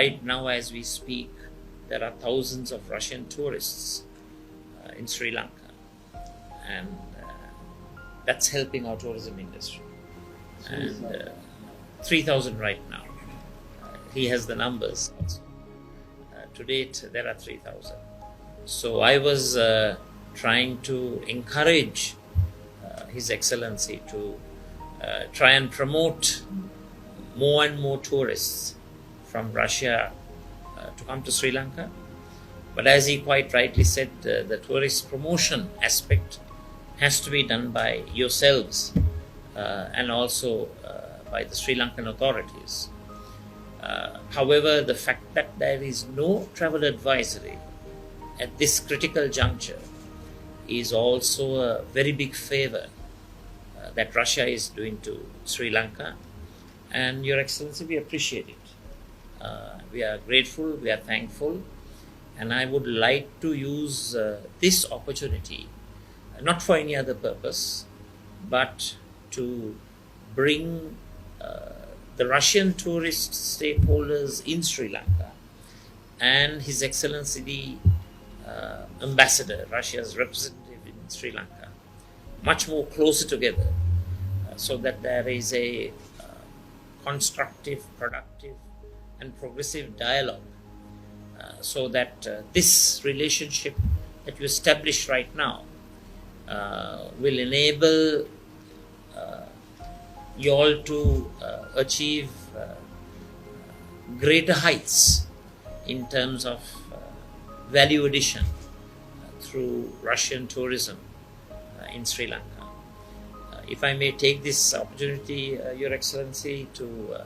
right now as we speak, there are thousands of Russian tourists in Sri Lanka, and that's helping our tourism industry. And 3,000 right now. He has the numbers also. To date, there are 3,000. So I was trying to encourage His Excellency to try and promote more and more tourists from Russia to come to Sri Lanka. But as he quite rightly said, the tourist promotion aspect has to be done by yourselves and also by the Sri Lankan authorities. However, the fact that there is no travel advisory at this critical juncture is also a very big favor that Russia is doing to Sri Lanka. And Your Excellency, we appreciate it. We are grateful, we are thankful, and I would like to use this opportunity, not for any other purpose, but to bring the Russian tourist stakeholders in Sri Lanka and His Excellency the Ambassador, Russia's representative in Sri Lanka, much more closer together so that there is a constructive, productive and progressive dialogue so that this relationship that you establish right now will enable you all to achieve greater heights in terms of value addition through Russian tourism in Sri Lanka. If I may take this opportunity, Your Excellency, to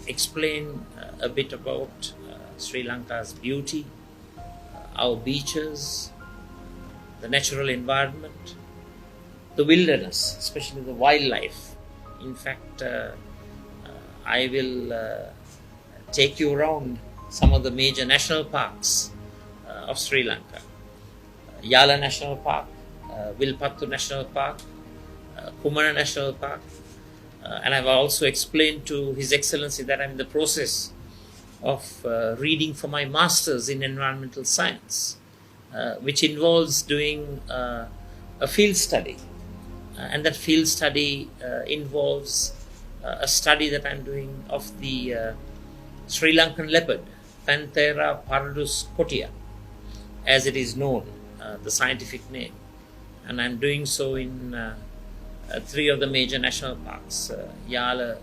explain a bit about Sri Lanka's beauty, our beaches, the natural environment, the wilderness, especially the wildlife. In fact, I will take you around some of the major national parks of Sri Lanka. Yala National Park, Vilpattu National Park, Kumana National Park, and I've also explained to His Excellency that I'm in the process of reading for my Masters in Environmental Science, which involves doing a field study. And that field study involves a study that I'm doing of the Sri Lankan leopard, Panthera pardus cotia, as it is known, the scientific name. And I'm doing so in 3 of the major national parks, Yala,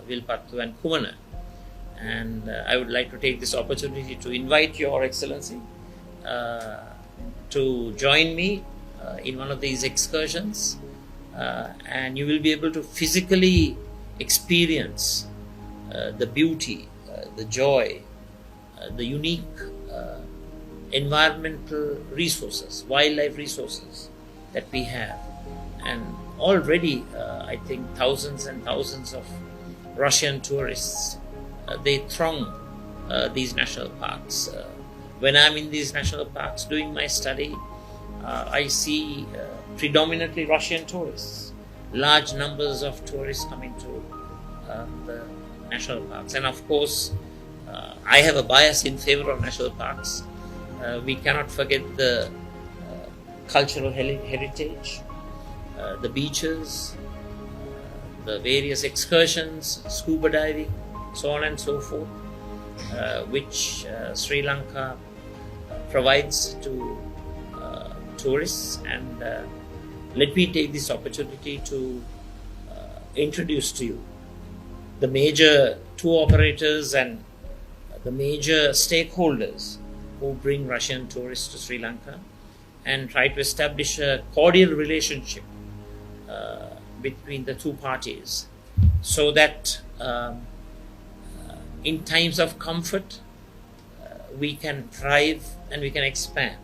Vilpattu and Kumana. And I would like to take this opportunity to invite Your Excellency to join me in one of these excursions. And you will be able to physically experience the beauty, the joy, the unique environmental resources, wildlife resources that we have. And already, I think thousands and thousands of Russian tourists, they throng these national parks. When I'm in these national parks doing my study, I see predominantly Russian tourists, large numbers of tourists coming to the national parks. And of course, I have a bias in favor of national parks. We cannot forget the cultural heritage, the beaches, the various excursions, scuba diving, so on and so forth, which Sri Lanka provides to tourists. And let me take this opportunity to introduce to you the major tour operators and the major stakeholders who bring Russian tourists to Sri Lanka and try to establish a cordial relationship between the two parties so that in times of comfort we can thrive and we can expand.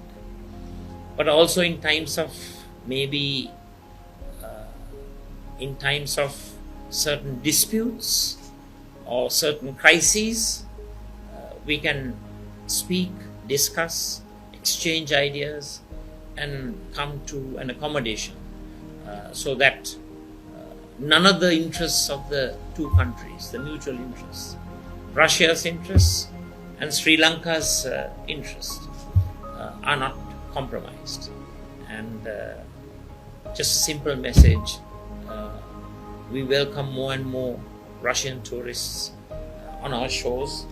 But also in times of maybe in times of certain disputes or certain crises, we can speak, discuss, exchange ideas and come to an accommodation so that none of the interests of the two countries, the mutual interests, Russia's interests and Sri Lanka's interests are not compromised. And just a simple message, we welcome more and more Russian tourists on our shores,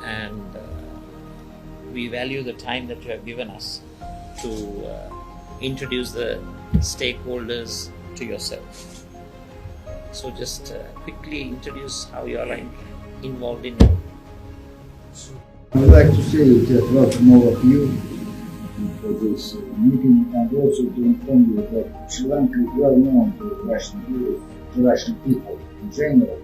and we value the time that you have given us to introduce the stakeholders to yourself. So just quickly introduce how you are involved in it. I would like to say that welcome all of you for this meeting, and also to inform you that Sri Lanka is well known to Russian tourists, to Russian people in general,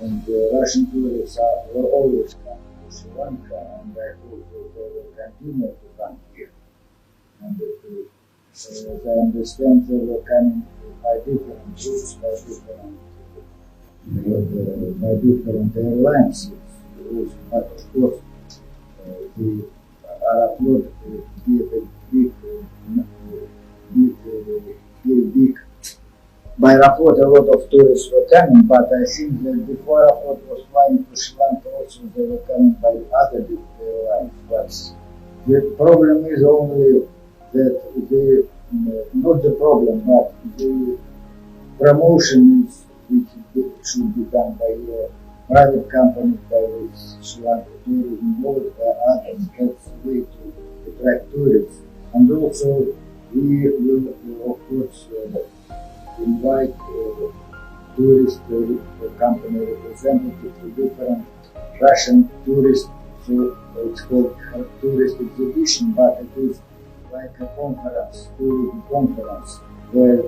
and Russian tourists will always come to Sri Lanka, and I hope that they will continue to come here. And as I understand, they were coming by different routes, by different airlines. But of course, the Aeroflot big. By Aeroflot, a lot of tourists were coming, but I think that before Aeroflot was flying to Sri Lanka, also they were coming by other big airlines. But the problem is only that not the problem, but the promotion is which should be done by private companies, by which Sri Lanka tourism board, by others. That's the way to attract tourists. And also, we will, of course, invite tourist company representatives to different Russian tourists. So it's called a tourist exhibition, but it is like a conference, tourism conference, where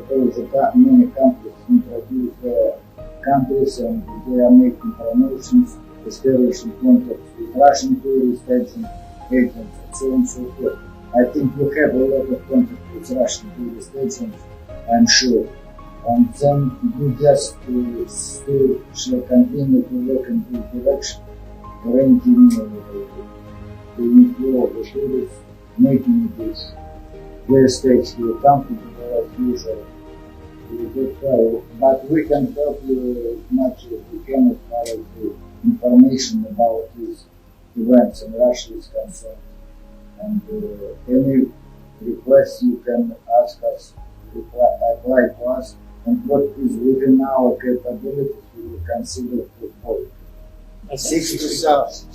many countries introduce their countries and they are making promotions, establishing contacts with Russian tourist agents, and so on and so forth. I think we have a lot of contact with Russian tourist agents, I'm sure. And then we just still shall continue to work in this direction, arranging the inflow of the tourists, making this their stays here comfortable as usual. But we can help you as much as we can as far as the information about these events in Russia is concerned. And any requests you can ask us, apply to us, and what is within our capabilities we will consider to forward. 60,000.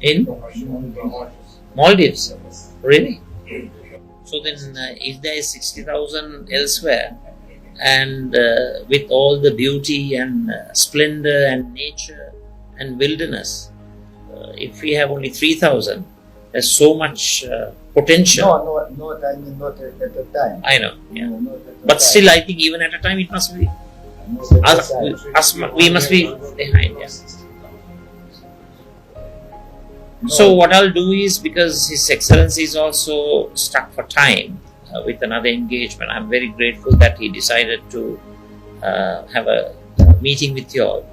In Maldives? Really? So then, if there is 60,000 elsewhere, and with all the beauty and splendor and nature and wilderness, if we have only 3,000, there's so much potential. Not at a time. I know, yeah. No, not at a But time. still, I think even at a time it must be, we must be behind, yeah. So what I'll do is, because His Excellency is also stuck for time with another engagement, I'm very grateful that he decided to have a meeting with you all.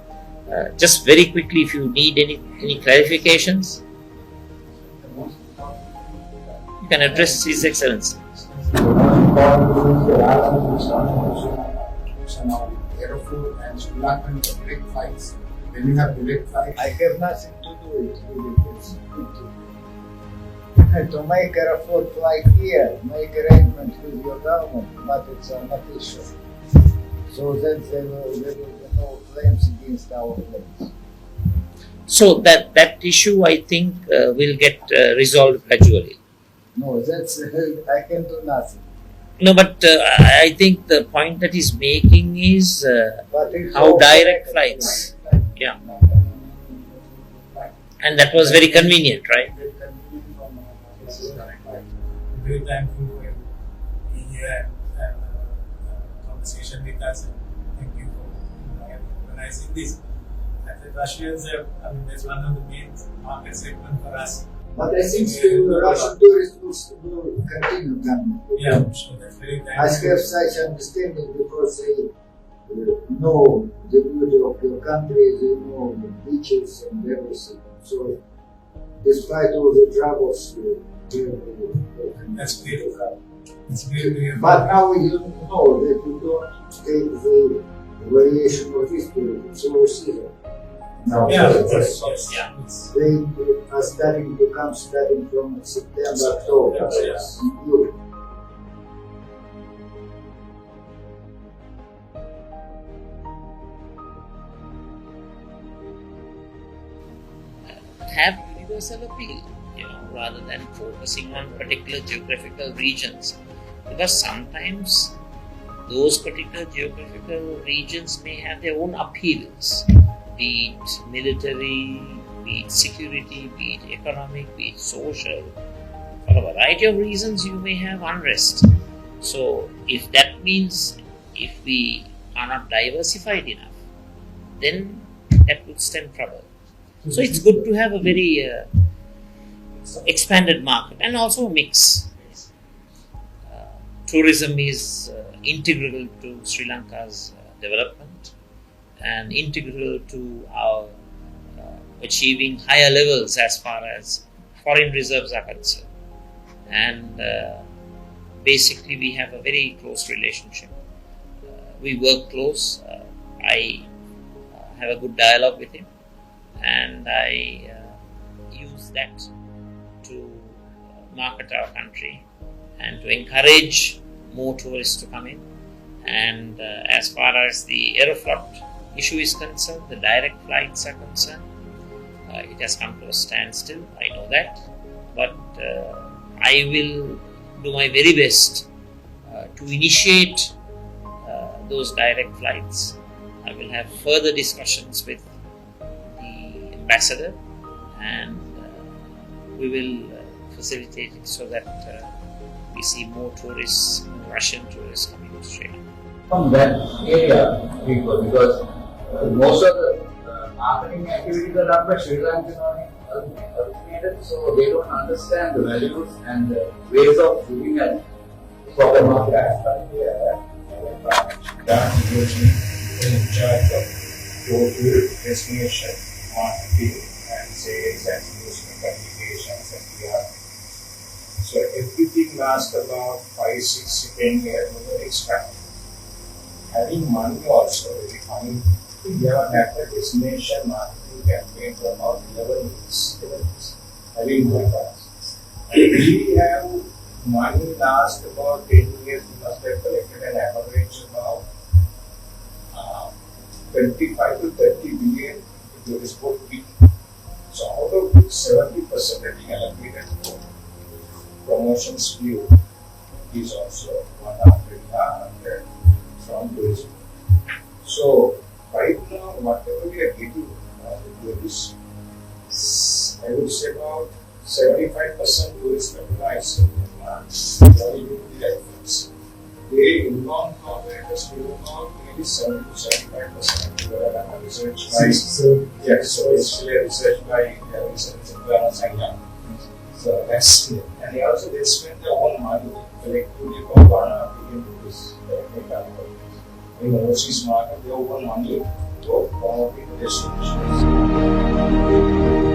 Just very quickly, if you need any clarifications, you can address His Excellency. Aeroflot and Sri Lankan direct flights. When you have direct flights, I have nothing to do with it. To make Aeroflot fly here, make arrangements with your government, but it's not issue. So that there will be no claims against our claims. So that issue, I think, will get resolved gradually. No, that's I can do nothing. No, but I think the point that he's making is But it's how all direct connected. flights, yeah, and that was very convenient, right? very thankful for being here and conversation with us. Thank you for organizing this. I think Russians have, that's one of the main market segment for us. But I think the Russian tourists will continue coming. Yeah, so that's very I thankful. have such understanding because they know the beauty of your country, they know the beaches and everything. So, despite all the troubles, they will That's great. come. It's great to hear. But now you know that you don't take the variation of history, it's all season. Now, Yeah, so of course, it's- yes. Yeah. It's, they are starting from September, October. Yes. in Europe. Have universal appeal, rather than focusing on particular geographical regions. Because sometimes those particular geographical regions may have their own appeals, be it military, be it security, be it economic, be it social. For a variety of reasons, you may have unrest. So, if that means if we are not diversified enough, then that would stem trouble. So, it's good to have a very expanded market and also a mix. Tourism is integral to Sri Lanka's development and integral to our achieving higher levels as far as foreign reserves are concerned. And basically, we have a very close relationship. We work close. I have a good dialogue with him, and I use that to market our country and to encourage more tourists to come in. And as far as the Aeroflot issue is concerned, the direct flights are concerned, it has come to a standstill. I know that, but I will do my very best to initiate those direct flights. I will have further discussions with the ambassador, and we will facilitate it so that we see more tourists, more Russian tourists coming to Sri Lanka. From that area, people, because most of the marketing activities are done by Sri Lankan originated, so they don't understand the values and the ways of looking at proper market. that usually in charge of total destination marketing and sales and using communications and PR. So everything lasts about 5, 6, 10 years with the expect. Having money also very fine. We have had the destination marketing campaign for about 11 years. Having more funds. We have money last about 10 years. We must have collected an average about 25 to 30 billion tourist boat fee. So out of which 70% that we allocated for promotions view is also 100 from tourism. So right now, whatever we are getting tourists, I would say about 75% tourist capitalize they inbound operators do about maybe 70 to 75% research by yes, so it's still a research by research China. So that's it. And they also they spend their own money collectively for 1.5 billion rupees in the overseas market. They own money to promote the destinations.